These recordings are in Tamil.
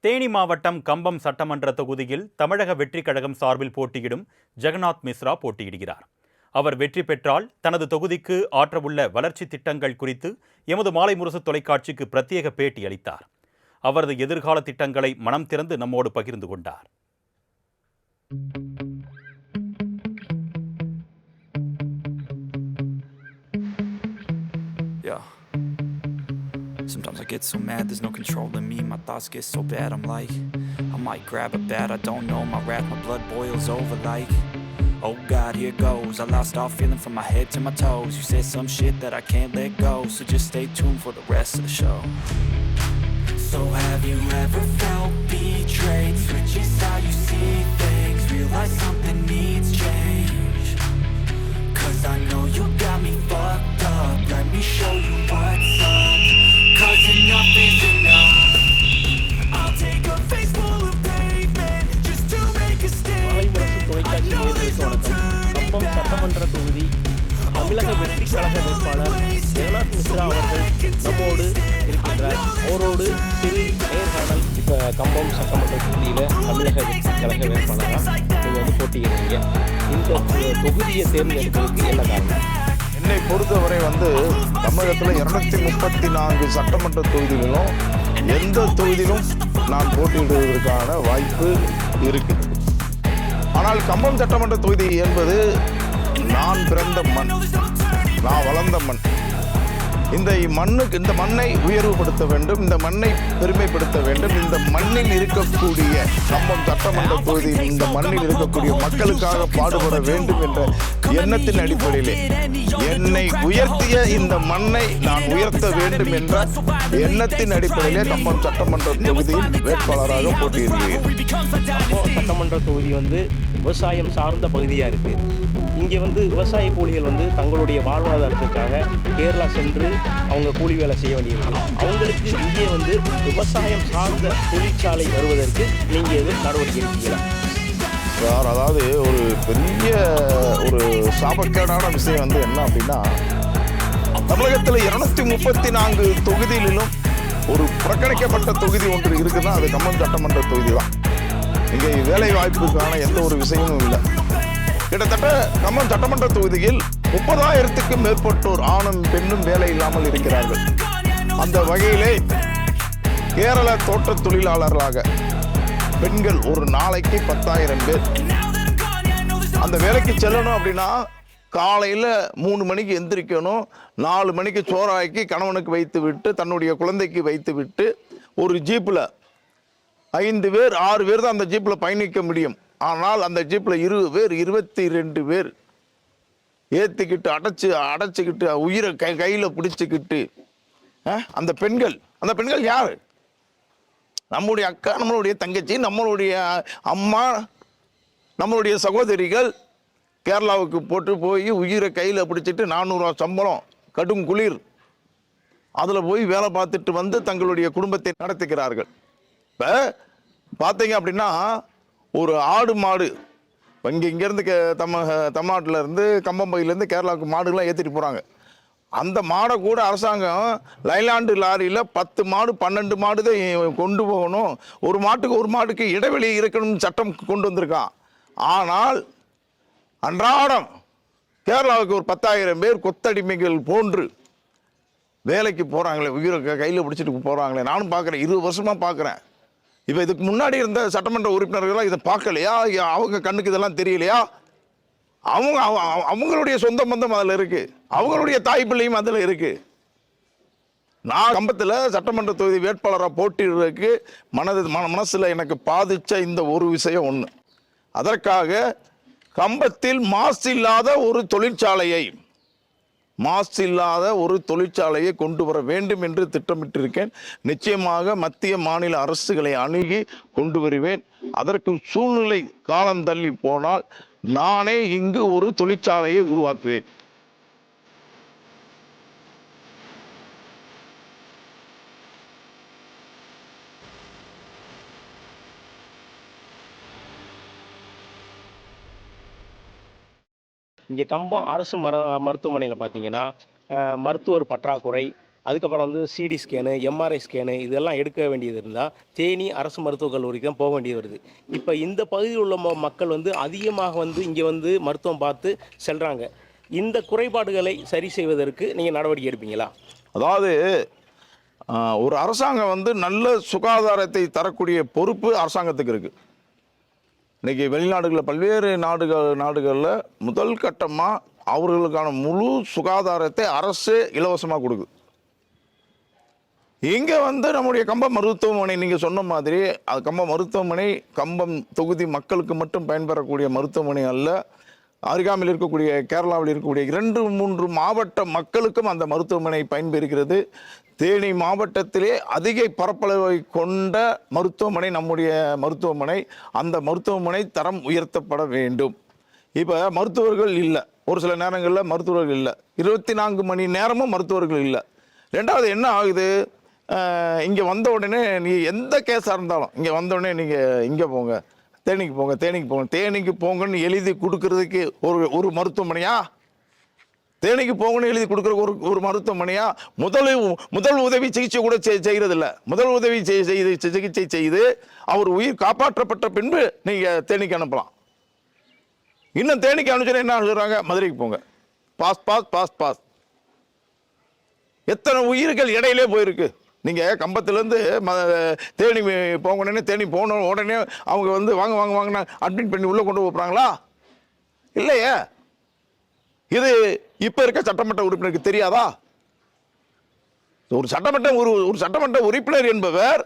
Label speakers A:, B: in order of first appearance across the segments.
A: தேனி மாவட்டம் கம்பம் சட்டமன்ற தொகுதியில் தமிழக வெற்றிக் கழகம் சார்பில் போட்டியிடும் ஜெகநாத் மிஸ்ரா போட்டியிடுகிறார். அவர் வெற்றி பெற்றால் தனது தொகுதிக்கு ஆற்றவுள்ள வளர்ச்சி திட்டங்கள் குறித்து எமது மாலை முரசு தொலைக்காட்சிக்கு பிரத்யேக பேட்டி அளித்தார். அவரது எதிர்கால திட்டங்களை மனம் திறந்து நம்மோடு பகிர்ந்து கொண்டார்.
B: Sometimes I get so mad, there's no control in me. My thoughts get so bad, I'm like, I might grab a bat, I don't know. My wrath, my blood boils over like, oh God, here goes. I lost all feeling from my head to my toes. You said some shit that I can't let go, so just stay tuned for the rest of the show. So have you ever felt betrayed? Switches how you see things, realize something needs change. Cause I know you got me fucked up, let me show you what's up. Cause enough is enough. I'll take a face full of pavement just to make a statement. I know there's no turning back.
C: கம்பம் சட்டமன்ற தொகுதி தமிழக வெற்றி கழக வேட்பாளர் ஜெகநாத் மிஸ்ரா அவர்கள் நம்மோடு இருக்கின்றார். அவரோடு சிறு நேர்காணல். இப்போ கம்பம் சட்டமன்ற தொகுதியில் தமிழக வெற்றி கழக வேட்பாளராக நீங்கள் போட்டியிடுறீங்க. இந்த தொகுதியை தேர்ந்தெடுக்கிறதுக்கு என்ன காரணம்?
D: என்னை பொறுத்தவரை தமிழகத்தில் 234 சட்டமன்ற தொகுதிகளிலும் எந்த தொகுதியிலும் நான் போட்டியிடுவதற்கான வாய்ப்பு இருக்குது. ஆனால் கம்பம் சட்டமன்ற தொகுதி என்பது நான் பிறந்த மண், நான் வளர்ந்த மண். இந்த மண்ணை உயர்வுபடுத்த வேண்டும், இந்த மண்ணை பெருமைப்படுத்த வேண்டும். இந்த மண்ணில் இருக்கக்கூடிய கம்பம் சட்டமன்ற தொகுதியில் இந்த மண்ணில் இருக்கக்கூடிய மக்களுக்காக பாடுபட வேண்டும் என்ற எண்ணத்தின் அடிப்படையிலே என்னை உயர்த்திய இந்த மண்ணை நான் உயர்த்த வேண்டும் என்ற எண்ணத்தின் அடிப்படையிலே கம்பம் சட்டமன்ற தொகுதியில் வேட்பாளராக போட்டியிடுகிறேன்.
C: சட்டமன்ற தொகுதி விவசாயம் சார்ந்த பகுதியாக இருக்கு. இங்கே விவசாய கூலிகள் தங்களுடைய வாழ்வாதாரத்துக்காக கேரளா சென்று அவங்க கூலி வேலை செய்ய வேண்டியிருக்கு. அவங்களுக்கு இங்கே விவசாயம் சார்ந்த தொழிற்சாலை வருவதற்கு நீங்கள் எதுவும் நடவடிக்கை எடுத்தீங்களா?
D: சார், அதாவது ஒரு பெரிய ஒரு சாபக்கேடான விஷயம் என்ன அப்படின்னா, தமிழகத்தில் 234 தொகுதியிலும் ஒரு புறக்கணிக்கப்பட்ட தொகுதி ஒன்று இருக்குன்னா அது கம்பம் சட்டமன்ற தொகுதி தான். இங்கே வேலை வாய்ப்புக்கான எந்த ஒரு விஷயமும் இல்லை. கிட்டத்தட்ட கம்பம் சட்டமன்ற தொகுதியில் 30,000க்கும் மேற்பட்டோர் ஆணும் பெண்ணும் வேலை இல்லாமல் இருக்கிறார்கள். அந்த வகையிலே கேரள தோட்ட தொழிலாளர்களாக பெண்கள் ஒரு நாளைக்கு 10,000 பேர் அந்த வேலைக்கு செல்லணும். அப்படின்னா காலையில் 3 மணிக்கு எந்திரிக்கணும், 4 மணிக்கு சோறாக்கி கணவனுக்கு வைத்து விட்டு தன்னுடைய குழந்தைக்கு வைத்து விட்டு ஒரு ஜீப்பில் 5 பேர் 6 பேர் தான் அந்த ஜீப்பில் பயணிக்க முடியும். ஆனால் அந்த ஜீப்பில் 20 பேர் 22 பேர் ஏற்றிக்கிட்டு அடைச்சிக்கிட்டு உயிரை கையில் பிடிச்சிக்கிட்டு அந்த பெண்கள் யார்? நம்மளுடைய அக்கா, நம்மளுடைய தங்கச்சி, நம்மளுடைய அம்மா, நம்மளுடைய சகோதரிகள் கேரளாவுக்கு போட்டு போய் உயிரை கையில் பிடிச்சிட்டு 400 ரூபா சம்பளம், கடும் குளிர், அதில் போய் வேலை பார்த்துட்டு தங்களுடைய குடும்பத்தை நடத்துகிறார்கள். இப்போ பார்த்தீங்க அப்படின்னா ஒரு ஆடு மாடு இங்கேருந்து தமிழ்நாட்டில் இருந்து கம்பம்பையிலேருந்து கேரளாவுக்கு மாடுகள்லாம் ஏற்றிட்டு போகிறாங்க. அந்த மாடை கூட அரசாங்கம் லைலாண்டு லாரியில் 10 மாடு 12 மாடு தான் கொண்டு போகணும், ஒரு மாட்டுக்கு இடைவெளி இருக்கணும்னு சட்டம் கொண்டு வந்திருக்கான். ஆனால் அன்றாடம் கேரளாவுக்கு ஒரு 10,000 பேர் கொத்தடிமைகள் போன்று வேலைக்கு போகிறாங்களே, உயிரை கையில் பிடிச்சிட்டு போகிறாங்களே. நானும் பார்க்குறேன், 20 வருஷமாக பார்க்குறேன். இப்போ இதுக்கு முன்னாடி இருந்த சட்டமன்ற உறுப்பினர்கள்லாம் இதை பார்க்கலையா? அவங்க கண்ணுக்கு இதெல்லாம் தெரியலையா? அவங்களுடைய சொந்த பந்தம் அதில் இருக்கு, அவங்களுடைய தாய் பிள்ளையும் அதில் இருக்கு. நான் கம்பத்தில் சட்டமன்ற தொகுதி வேட்பாளராக போட்டியிடுறதுக்கு மனசில் எனக்கு பாதிச்ச இந்த ஒரு விஷயம் ஒன்று. அதற்காக கம்பத்தில் மாசு இல்லாத ஒரு தொழிற்சாலையை கொண்டு வர வேண்டும் என்று திட்டமிட்டிருக்கேன். நிச்சயமாக மத்திய மாநில அரசுகளை அணுகி கொண்டு வருவேன். அதற்கு சூழ்நிலை காலம் தள்ளி போனால் நானே இங்கு ஒரு தொழிற்சாலையை உருவாக்குவேன்.
C: இங்கே கம்பம் அரசு மருத்துவமனையில் பார்த்தீங்கன்னா மருத்துவர் பற்றாக்குறை, அதுக்கப்புறம் வந்து சிடி ஸ்கேனு, எம்ஆர்ஐ ஸ்கேனு இதெல்லாம் எடுக்க வேண்டியது இருந்தால் தேனி அரசு மருத்துவக் கல்லூரிக்கு தான் போக வேண்டியது வருது. இப்போ இந்த பகுதியில் உள்ள மக்கள் வந்து அதிகமாக வந்து இங்கே வந்து மருத்துவம் பார்த்து செல்கிறாங்க. இந்த குறைபாடுகளை சரி செய்வதற்கு நீங்கள் நடவடிக்கை எடுப்பீங்களா?
D: அதாவது ஒரு அரசாங்கம் வந்து நல்ல சுகாதாரத்தை தரக்கூடிய பொறுப்பு அரசாங்கத்துக்கு இருக்குது. இன்றைக்கி வெளிநாடுகளில் பல்வேறு நாடுகளில் முதல் கட்டமாக அவர்களுக்கான முழு சுகாதாரத்தை அரசு இலவசமாக கொடுக்குது. இங்கே வந்து நம்முடைய கம்பம் மருத்துவமனை நீங்கள் சொன்ன மாதிரி அது கம்பம் மருத்துவமனை கம்பம் தொகுதி மக்களுக்கு மட்டும் பயன்பெறக்கூடிய மருத்துவமனை அல்ல. அருகாமையில் இருக்கக்கூடிய கேரளாவில் இருக்கக்கூடிய 2-3 மாவட்ட மக்களுக்கும் அந்த மருத்துவமனை பயன்பெறுகிறது. தேனி மாவட்டத்திலே அதிக பரப்பளவை கொண்ட மருத்துவமனை நம்முடைய மருத்துவமனை. அந்த மருத்துவமனை தரம் உயர்த்தப்பட வேண்டும். இப்போ மருத்துவர்கள் இல்லை, ஒரு சில நேரங்களில் மருத்துவர்கள் இல்லை, 24 மணி நேரமும் மருத்துவர்கள் இல்லை. ரெண்டாவது என்ன ஆகுது, இங்கே வந்த உடனே நீ எந்த கேஸாக இருந்தாலும் இங்கே வந்த உடனே நீங்கள் இங்கே போங்க, தேனிக்கு போங்க, தேனிக்கு போங்கன்னு எழுதி கொடுக்கறதுக்கு ஒரு மருத்துவமனையா? தேனிக்கு போங்கன்னு எழுதி கொடுக்குற ஒரு மருத்துவமனையா? முதல் உதவி சிகிச்சை கூட செய்கிறதில்ல. முதல் உதவி சிகிச்சை செய்து அவர் உயிர் காப்பாற்றப்பட்ட பின்பு நீங்கள் தேனிக்கு அனுப்பலாம். இன்னும் தேனிக்கு அனுப்பிச்சு என்ன சொல்கிறாங்க, மதுரைக்கு போங்க, பாஸ். எத்தனை உயிர்கள் இடையிலே போயிருக்கு. நீங்கள் கம்பத்துலேருந்து தேனி போங்கன்னு தேனி போன உடனே அவங்க வந்து வாங்கினா அட்மிட் பண்ணி உள்ளே கொண்டு போகிறாங்களா? இல்லையே. இது இப்போ இருக்க சட்டமன்ற உறுப்பினருக்கு தெரியாதா? ஒரு சட்டமன்ற உறுப்பினர் என்பவர்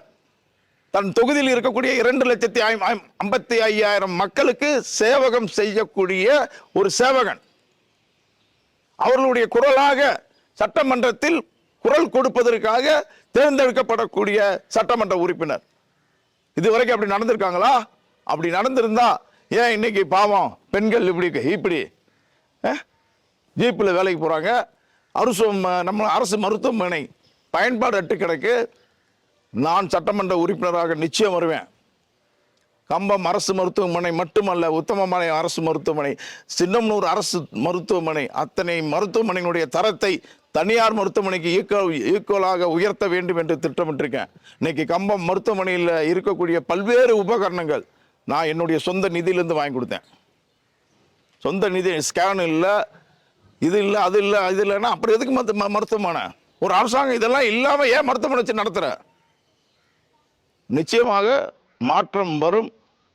D: தன் தொகுதியில் இருக்கக்கூடிய 2,55,000 மக்களுக்கு சேவகம் செய்யக்கூடிய ஒரு சேவகன். அவர்களுடைய குரலாக சட்டமன்றத்தில் குரல் கொடுப்பதற்காக தேர்ந்தெடுக்கப்படக்கூடிய சட்டமன்ற உறுப்பினர். இதுவரைக்கும் அப்படி நடந்திருக்காங்களா? அப்படி நடந்திருந்தா ஏன் இன்னைக்கு பாவம் பெண்கள் இப்படி ஜீப்பில் வேலைக்கு போகிறாங்க. நம்ம அரசு மருத்துவமனை பயன்பாடு அட்டு கிடக்கு. நான் சட்டமன்ற உறுப்பினராக நிச்சயம் வருவேன். கம்பம் அரசு மருத்துவமனை மட்டுமல்ல, உத்தமமான அரசு மருத்துவமனை, சின்னம்னூர் அரசு மருத்துவமனை, அத்தனை மருத்துவமனையினுடைய தரத்தை தனியார் மருத்துவமனைக்கு ஈக்குவலாக உயர்த்த வேண்டும் என்று திட்டமிட்டிருக்கேன். இன்னைக்கு கம்பம் மருத்துவமனையில் இருக்கக்கூடிய பல்வேறு உபகரணங்கள் நான் என்னுடைய சொந்த நிதியிலிருந்து வாங்கி கொடுத்தேன். சொந்த நிதி, ஸ்கேன் இல்லை, இது இல்லை, அது இல்லைன்னா அப்புறம் எதுக்கு மருத்துவமனை? ஒரு அரசாங்கம் இதெல்லாம் இல்லாமல் ஏன் மருத்துவமனை வச்சு நடத்துகிற? நிச்சயமாக மாற்றம் வரும்.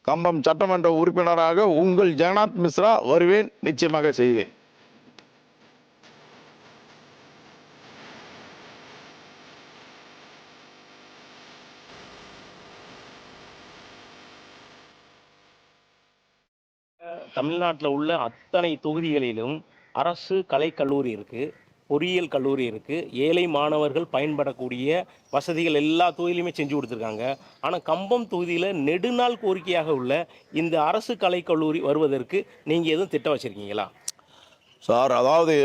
D: கம்பம் சட்டமன்ற உறுப்பினராக உங்கள் ஜெகநாத் மிஸ்ரா வருவேன், நிச்சயமாக செய்வேன்.
C: தமிழ்நாட்டில் உள்ள அத்தனை தொகுதிகளிலும் அரசு கலைக்கல்லூரி இருக்குது, பொறியியல் கல்லூரி இருக்குது, ஏழை மாணவர்கள் பயன்படக்கூடிய வசதிகள் எல்லா தொகுதியிலுமே செஞ்சு கொடுத்துருக்காங்க. ஆனால் கம்பம் தொகுதியில் நெடுநாள் கோரிக்கையாக உள்ள இந்த அரசு கலைக்கல்லூரி வருவதற்கு நீங்கள் எதுவும் திட்டம் வச்சுருக்கீங்களா?
D: சார், அதாவது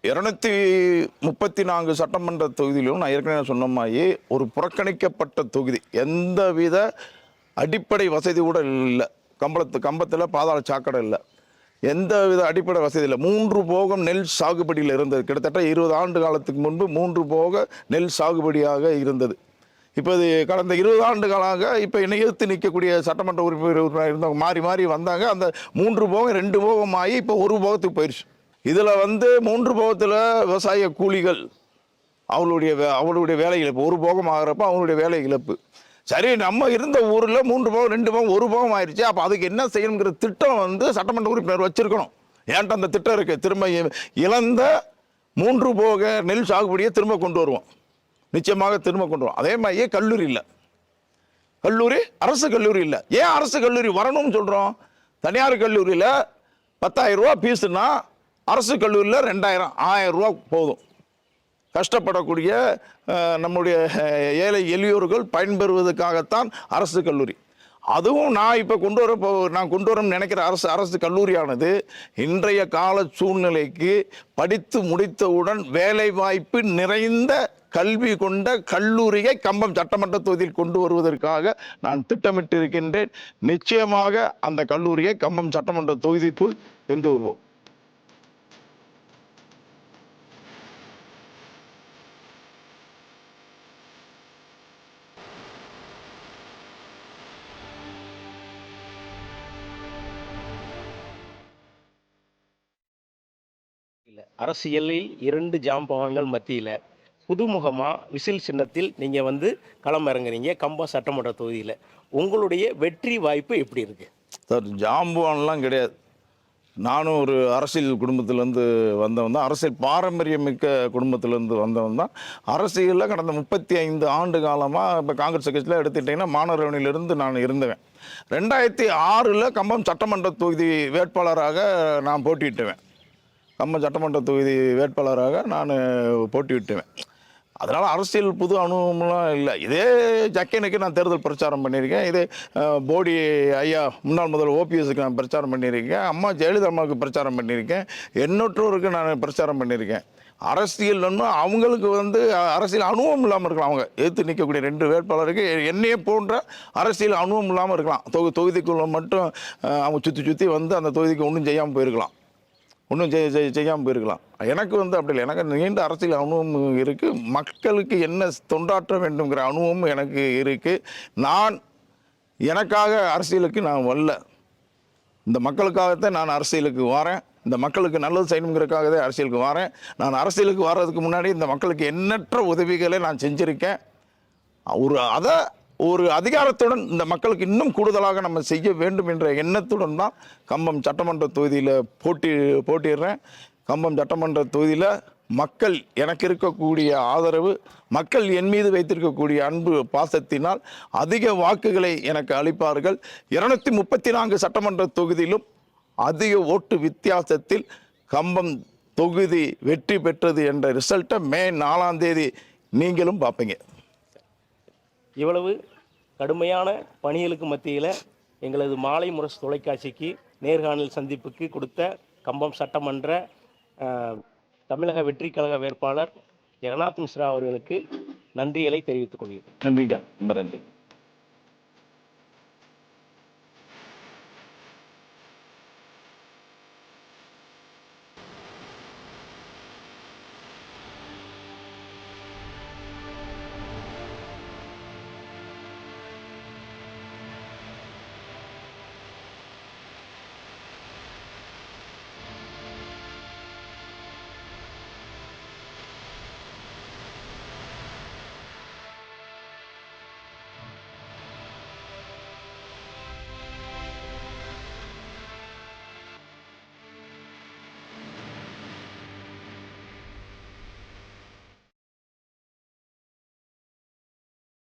D: 234 சட்டமன்ற தொகுதியிலும் நான் ஏற்கனவே சொன்ன மாதிரி ஒரு புறக்கணிக்கப்பட்ட தொகுதி. எந்தவித அடிப்படை வசதி கூட இல்லை. கம்பத்தில் பாதாள சாக்கடை இல்லை, எந்த வித அடிப்படை வசதி இல்லை. 3 போகம் நெல் சாகுபடியில் இருந்தது. கிட்டத்தட்ட 20 ஆண்டு காலத்துக்கு முன்பு 3 போக நெல் சாகுபடியாக இருந்தது. இப்போ இது கடந்த 20 ஆண்டுகளாக இப்போ என்னை எதிர்த்து நிற்கக்கூடிய சட்டமன்ற உறுப்பினர் இருந்தவங்க மாறி வந்தாங்க. அந்த 3 போகம் 2 போகம் ஆகி இப்போ 1 போகத்துக்கு போயிடுச்சு. இதில் வந்து 3 போகத்தில் விவசாய கூலிகள் அவங்களுடைய வேலை இழப்பு, 1 போகம் ஆகிறப்ப அவங்களுடைய வேலை இழப்பு. சரி, நம்ம இருந்த ஊரில் 3 போகம் 2 போகம் 1 போகம் ஆயிடுச்சு. அப்போ அதுக்கு என்ன செய்யணுங்கிற திட்டம் வந்து சட்டமன்ற உறுப்பினர் வச்சிருக்கணும். ஏன்ட்டு அந்த திட்டம் இருக்குது. திரும்ப இழந்த 3 போக நெல் சாகுபடியை திரும்ப கொண்டு வருவோம், நிச்சயமாக திரும்ப கொண்டு வருவோம். அதே மாதிரியே கல்லூரி இல்லை, அரசு கல்லூரி இல்லை. ஏன் அரசு கல்லூரி வரணும்னு சொல்கிறோம்? தனியார் கல்லூரியில் 10,000 ரூபா ஃபீஸுன்னா அரசு கல்லூரியில் 2,000 1000 ரூபா போதும். கஷ்டப்படக்கூடிய நம்முடைய ஏழை எளியோர்கள் பயன்பெறுவதற்காகத்தான் அரசு கல்லூரி. அதுவும் நான் இப்போ கொண்டு வரணும்னு நினைக்கிற அரசு கல்லூரியானது இன்றைய கால சூழ்நிலைக்கு படித்து முடித்தவுடன் வேலை வாய்ப்பு நிறைந்த கல்வி கொண்ட கல்லூரியை கம்பம் சட்டமன்ற தொகுதியில் கொண்டு வருவதற்காக நான் திட்டமிட்டிருக்கின்றேன். நிச்சயமாக அந்த கல்லூரியை கம்பம் சட்டமன்ற தொகுதிக்குள் கொண்டு வருவோம்.
C: அரசியலில் 2 ஜாம்பவான்கள் மத்தியில் புதுமுகமாக விசில் சின்னத்தில் நீங்கள் வந்து களம் இறங்குறீங்க கம்பம் சட்டமன்ற தொகுதியில். உங்களுடைய வெற்றி வாய்ப்பு எப்படி இருக்குது?
D: சார், ஜாம்பவான்லாம் கிடையாது. நானும் ஒரு அரசியல் குடும்பத்திலேருந்து வந்தவன் தான். அரசியல் பாரம்பரியமிக்க குடும்பத்திலேருந்து வந்தவன் தான். அரசியலில் கடந்த 35 ஆண்டு காலமாக இப்போ காங்கிரஸ் கட்சியில் எடுத்துக்கிட்டிங்கன்னா மாணவரவணியிலிருந்து நான் இருந்தவன். 2006 கம்பம் சட்டமன்ற தொகுதி வேட்பாளராக நான் போட்டியிட்டுவேன். கம்பம் சட்டமன்ற தொகுதி வேட்பாளராக நான் போட்டியிட்டுவேன். அதனால் அரசியல் புது அனுபவம்லாம் இல்லை. இதே ஜக்கனுக்கு நான் தேர்தல் பிரச்சாரம் பண்ணியிருக்கேன். இதே போடி ஐயா முன்னாள் முதல்வர் ஓபிஎஸ்க்கு நான் பிரச்சாரம் பண்ணியிருக்கேன். அம்மா ஜெயலலிதா அம்மாவுக்கு பிரச்சாரம் பண்ணியிருக்கேன். எண்ணற்றோருக்கு நான் பிரச்சாரம் பண்ணியிருக்கேன். அரசியல் ஒன்றும் அவங்களுக்கு வந்து அரசியல் அனுபவம் இல்லாமல் இருக்கலாம். அவங்க எதிர்த்து நிற்கக்கூடிய 2 வேட்பாளருக்கு என்னையே போன்ற அரசியல் அனுபவம் இல்லாமல் இருக்கலாம். தொகுதிக்குள்ள மட்டும் அவங்க சுற்றி வந்து அந்த தொகுதிக்கு ஒன்றும் செய்யாமல் போயிருக்கலாம். ஒன்றும் செய்யாமல் போயிருக்கலாம். எனக்கு வந்து அப்படி இல்லை. எனக்கு நீண்ட அரசியல் அனுபவம் இருக்குது. மக்களுக்கு என்ன தொண்டாற்ற வேண்டுங்கிற அனுபவம் எனக்கு இருக்குது. நான் எனக்காக அரசியலுக்கு நான் வரல. இந்த மக்களுக்காகத்தான் நான் அரசியலுக்கு வரேன். இந்த மக்களுக்கு நல்லது செய்யணுங்கிறதுக்காகவே அரசியலுக்கு வரேன். நான் அரசியலுக்கு வர்றதுக்கு முன்னாடி இந்த மக்களுக்கு எண்ணற்ற உதவிகளை நான் செஞ்சுருக்கேன். ஒரு அதிகாரத்துடன் இந்த மக்களுக்கு இன்னும் கூடுதலாக நம்ம செய்ய வேண்டும் என்ற எண்ணத்துடன் தான் கம்பம் சட்டமன்ற தொகுதியில் போட்டிடுறேன். கம்பம் சட்டமன்ற தொகுதியில் மக்கள் எனக்கு இருக்கக்கூடிய ஆதரவு, மக்கள் என் மீது வைத்திருக்கக்கூடிய அன்பு பாசத்தினால் அதிக வாக்குகளை எனக்கு அளிப்பார்கள். 234 சட்டமன்ற தொகுதியிலும் அதிக ஓட்டு வித்தியாசத்தில் கம்பம் தொகுதி வெற்றி பெற்றது என்ற ரிசல்ட்டை மே 4ஆம் தேதி நீங்களும் பார்ப்பீங்க.
C: இவ்வளவு கடுமையான பணிகளுக்கு மத்தியில் எங்களது மாலை முரசு தொலைக்காட்சிக்கு நேர்காணல் சந்திப்புக்கு கொடுத்த கம்பம் சட்டமன்ற தமிழக வெற்றி கழக வேட்பாளர் ஜெகநாத் மிஸ்ரா அவர்களுக்கு நன்றிகளை தெரிவித்துக் கொள்கிறேன்.
D: நன்றிங்க. ரொம்ப நன்றி.